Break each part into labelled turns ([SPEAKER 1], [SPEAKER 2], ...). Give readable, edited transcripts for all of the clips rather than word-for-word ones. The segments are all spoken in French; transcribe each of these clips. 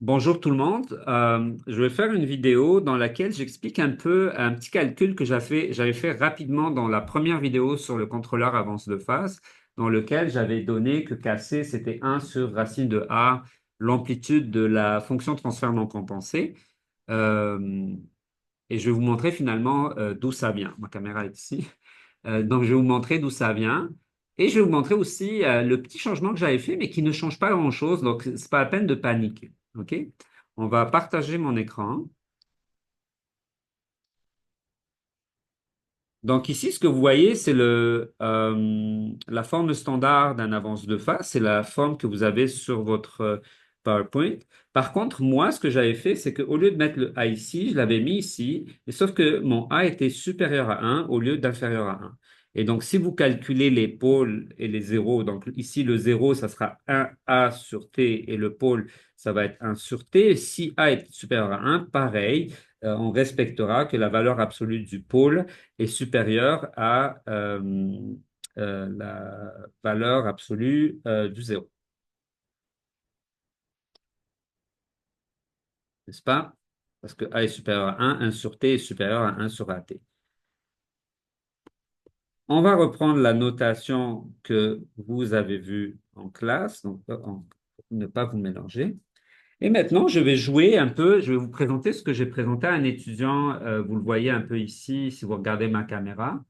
[SPEAKER 1] Bonjour tout le monde. Je vais faire une vidéo dans laquelle j'explique un peu un petit calcul que j'avais fait rapidement dans la première vidéo sur le contrôleur avance de phase, dans lequel j'avais donné que KC c'était 1 sur racine de A, l'amplitude de la fonction transfert non compensée. Euh, et je vais vous montrer finalement d'où ça vient. Ma caméra est ici. Donc je vais vous montrer d'où ça vient. Et je vais vous montrer aussi le petit changement que j'avais fait, mais qui ne change pas grand-chose. Donc, c'est pas la peine de paniquer. OK? On va partager mon écran. Donc ici, ce que vous voyez, c'est la forme standard d'un avance de phase. C'est la forme que vous avez sur votre PowerPoint. Par contre, moi, ce que j'avais fait, c'est qu'au lieu de mettre le A ici, je l'avais mis ici, et sauf que mon A était supérieur à 1 au lieu d'inférieur à 1. Et donc, si vous calculez les pôles et les zéros, donc ici, le zéro, ça sera 1A sur T, et le pôle, ça va être 1 sur T. Si A est supérieur à 1, pareil, on respectera que la valeur absolue du pôle est supérieur à la valeur absolue du zéro, n'est-ce pas? Parce que A est supérieur à 1 sur T est supérieur à 1 sur AT. On va reprendre la notation que vous avez vue en classe, donc pour ne pas vous mélanger. Et maintenant, je vais jouer un peu, je vais vous présenter ce que j'ai présenté à un étudiant. Vous le voyez un peu ici, si vous regardez ma caméra.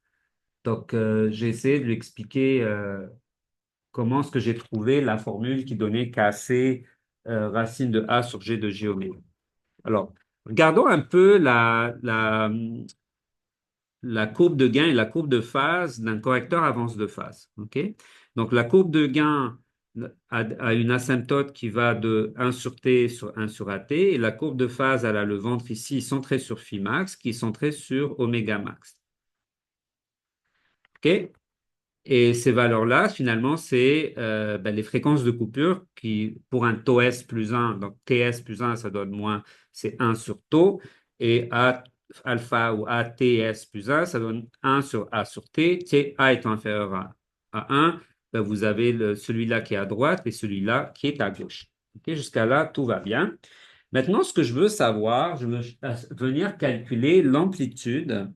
[SPEAKER 1] Donc, j'ai essayé de lui expliquer comment est-ce que j'ai trouvé la formule qui donnait KC racine de A sur G de J oméga. Alors, regardons un peu la courbe de gain et la courbe de phase d'un correcteur avance de phase. OK? Donc, la courbe de gain a une asymptote qui va de 1 sur T sur 1 sur AT, et la courbe de phase, elle a le ventre ici centré sur phi max, qui est centré sur oméga max. OK? Et ces valeurs-là, finalement, c'est les fréquences de coupure qui, pour un taux S plus 1, donc TS plus 1, ça donne moins, c'est 1 sur taux, et A alpha ou ATS plus 1, ça donne 1 sur A sur T. T, A étant inférieur à 1, ben, vous avez celui-là qui est à droite et celui-là qui est à gauche. Ok, jusqu'à là, tout va bien. Maintenant, ce que je veux savoir, je veux venir calculer l'amplitude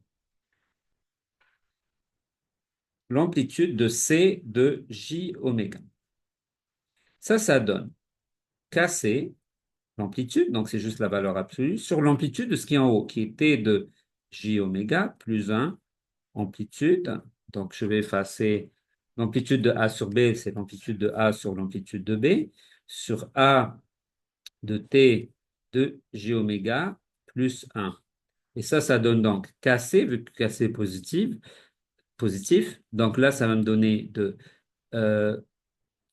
[SPEAKER 1] de C de J oméga. Ça donne KC, l'amplitude, donc c'est juste la valeur absolue, sur l'amplitude de ce qui est en haut, qui était de J oméga plus 1 amplitude. Donc je vais effacer l'amplitude de A sur B, c'est l'amplitude de A sur l'amplitude de B, sur A de T de J oméga plus 1. Et ça donne donc KC, vu que KC est positif. Donc là, ça va me donner de euh,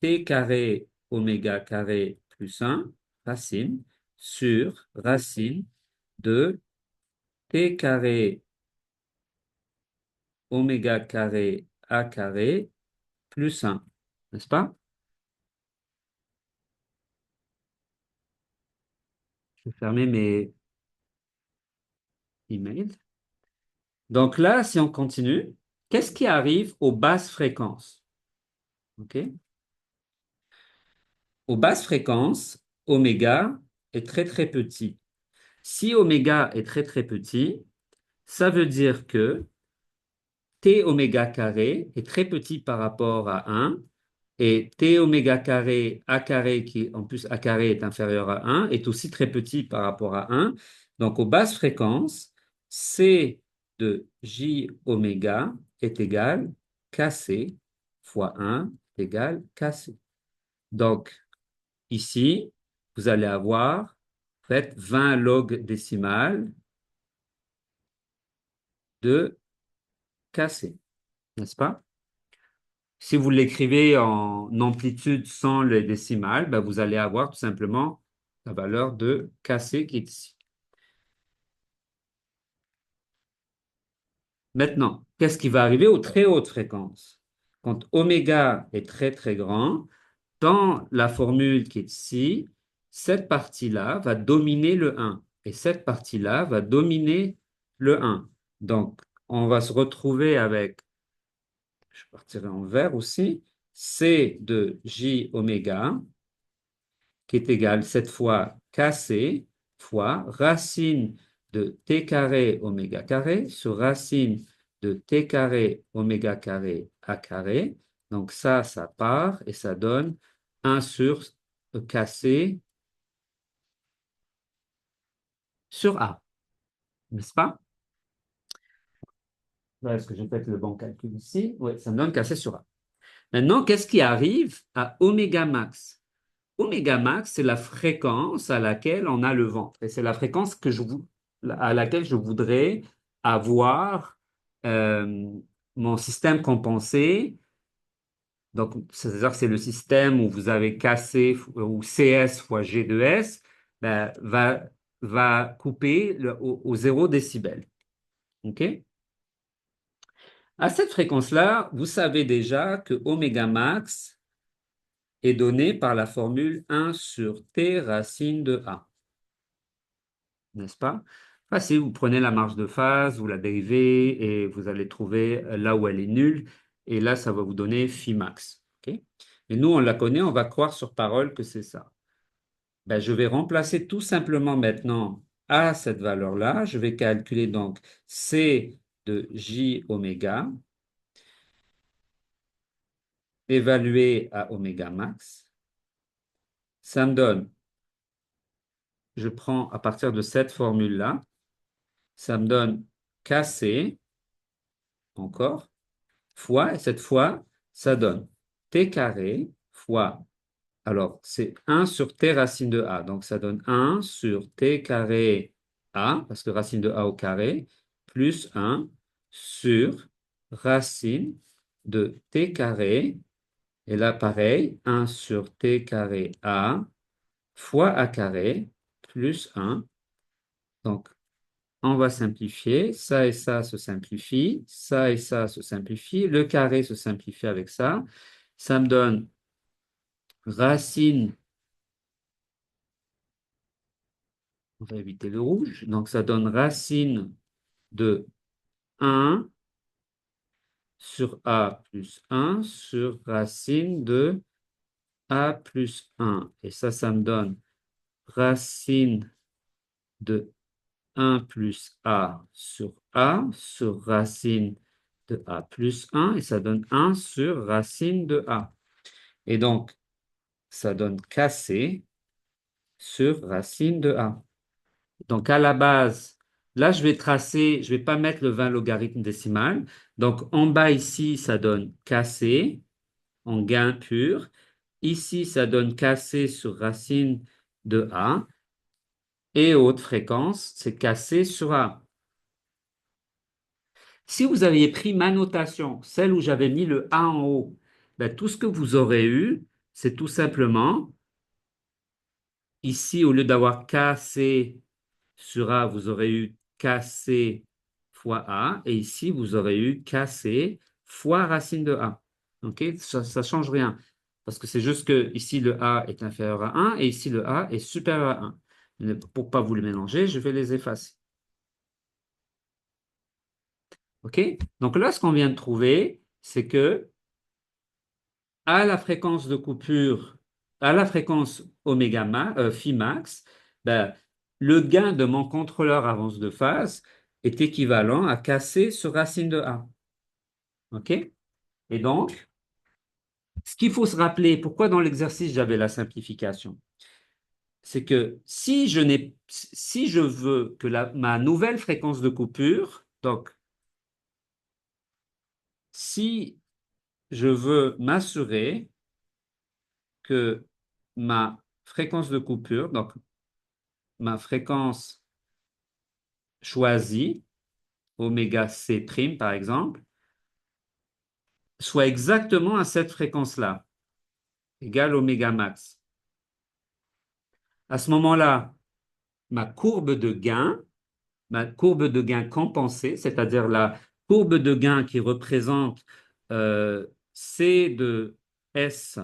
[SPEAKER 1] T carré oméga carré plus 1 racine sur racine de T carré oméga carré A carré plus 1, n'est-ce pas? Je vais fermer mes emails. Donc là, si on continue, qu'est-ce qui arrive aux basses fréquences? OK? Aux basses fréquences, oméga est très très petit. Si oméga est très très petit, ça veut dire que T oméga carré est très petit par rapport à 1, et T oméga carré A carré, qui en plus A carré est inférieur à 1, est aussi très petit par rapport à 1. Donc aux basses fréquences, C de J oméga est égal KC fois 1 est égal KC. Donc ici, vous allez avoir en fait 20 log décimal de KC, n'est-ce pas? Si vous l'écrivez en amplitude sans les décimales, ben vous allez avoir tout simplement la valeur de KC qui est ici. Maintenant, qu'est-ce qui va arriver aux très hautes fréquences? Quand oméga est très très grand, dans la formule qui est ici, cette partie-là va dominer le 1 et cette partie-là va dominer le 1. Donc, on va se retrouver avec, je partirai en vert aussi, C de J oméga qui est égal cette fois cassé fois racine de t carré oméga carré sur racine de t carré oméga carré a carré. Donc ça part et ça donne 1 sur cassé sur A, n'est-ce pas? Est-ce que j'ai fait le bon calcul ici? Oui, ça me donne cassé sur A. Maintenant, qu'est-ce qui arrive à oméga max? Oméga max, c'est la fréquence à laquelle on a le vent. Et c'est la fréquence à laquelle je voudrais avoir euh, mon système compensé. Donc, c'est-à-dire que c'est le système où vous avez KC ou CS fois G de S, ben, va couper au 0 décibel. OK? À cette fréquence-là, vous savez déjà que oméga max est donné par la formule 1 sur T racine de A. N'est-ce pas? Facile, vous prenez la marge de phase, vous la dérivez et vous allez trouver là où elle est nulle. Et là, ça va vous donner phi max. OK? Et nous, on la connaît, on va croire sur parole que c'est ça. Ben, je vais remplacer tout simplement maintenant à cette valeur-là. Je vais calculer donc C de J oméga évalué à oméga max. Ça me donne, je prends à partir de cette formule-là, ça me donne KC encore fois, et cette fois, ça donne t carré fois, alors c'est 1 sur t racine de a, donc ça donne 1 sur t carré a, parce que racine de a au carré, plus 1 sur racine de t carré, et là pareil, 1 sur t carré a fois a carré, plus 1, donc on va simplifier. Ça et ça se simplifie. Ça et ça se simplifie. Le carré se simplifie avec ça. Ça me donne racine. On va éviter le rouge. Donc, ça donne racine de 1 sur A plus 1 sur racine de A plus 1. Et ça me donne racine de 1 plus A sur racine de A plus 1. Et ça donne 1 sur racine de A. Et donc, ça donne KC sur racine de A. Donc, à la base, là, je vais tracer, je ne vais pas mettre le 20 logarithme décimal. Donc, en bas ici, ça donne KC en gain pur. Ici, ça donne KC sur racine de A. Et haute fréquence, c'est KC sur A. Si vous aviez pris ma notation, celle où j'avais mis le A en haut, ben, tout ce que vous aurez eu, c'est tout simplement, ici, au lieu d'avoir KC sur A, vous aurez eu KC fois A, et ici, vous aurez eu KC fois racine de A. OK? Ça ne change rien, parce que c'est juste que ici, le A est inférieur à 1, et ici, le A est supérieur à 1. Mais pour ne pas vous les mélanger, je vais les effacer. OK? Donc là, ce qu'on vient de trouver, c'est que à la fréquence de coupure, à la fréquence phi max, ben, le gain de mon contrôleur avance de phase est équivalent à KC sur racine de A. OK? Et donc, ce qu'il faut se rappeler, pourquoi dans l'exercice j'avais la simplification, c'est que si je veux que ma nouvelle fréquence de coupure, donc si je veux m'assurer que ma fréquence de coupure, donc ma fréquence choisie, oméga C prime par exemple, soit exactement à cette fréquence-là, égale oméga max. À ce moment-là, ma courbe de gain compensée, c'est-à-dire la courbe de gain qui représente C de S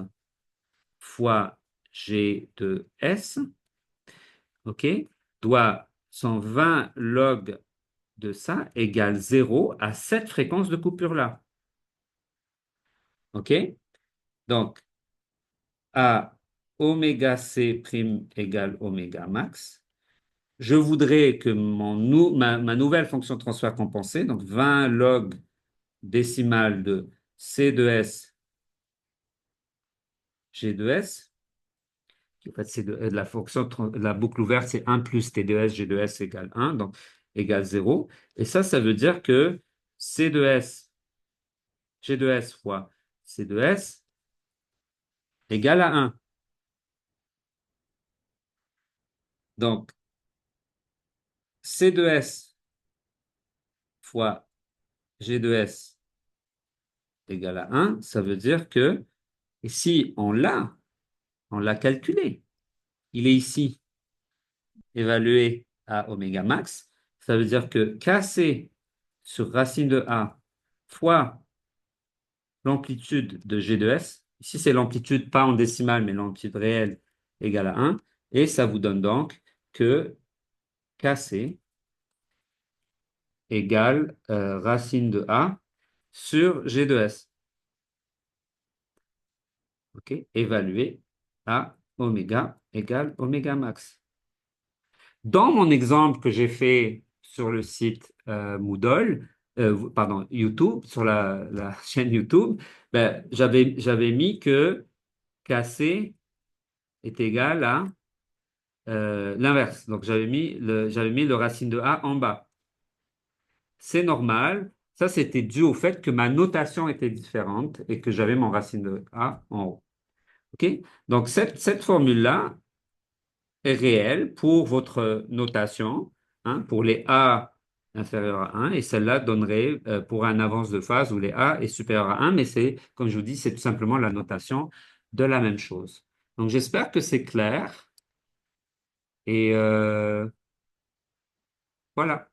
[SPEAKER 1] fois G de S, ok, doit 120 log de ça égale 0 à cette fréquence de coupure-là. OK? Donc, à oméga C prime égale oméga max. Je voudrais que ma nouvelle fonction de transfert compensée, donc 20 log décimal de C de S G de S, en fait, c'est de la fonction de la boucle ouverte, c'est 1 plus T de S, G de S égale 1, donc égale 0. Et ça veut dire que C de S, G de S fois C de S égale à 1. Donc, C de S fois G de S égale à 1, ça veut dire que, et si on l'a calculé, il est ici évalué à oméga max, ça veut dire que KC sur racine de A fois l'amplitude de G de S, ici c'est l'amplitude pas en décimale, mais l'amplitude réelle égale à 1, et ça vous donne donc que KC égale racine de A sur G de S, ok, évalué à oméga égale oméga max. Dans mon exemple que j'ai fait sur le site Moodle, pardon, YouTube, sur la chaîne YouTube, ben, j'avais mis que KC est égal à l'inverse. Donc j'avais mis le racine de A en bas. C'est normal. Ça, c'était dû au fait que ma notation était différente et que j'avais mon racine de A en haut. OK? Donc cette formule-là, est réelle pour votre notation, hein, pour les A inférieurs à 1, et celle-là donnerait pour un avance de phase où les A est supérieur à 1, mais c'est, comme je vous dis, c'est tout simplement la notation de la même chose. Donc j'espère que c'est clair, et voilà.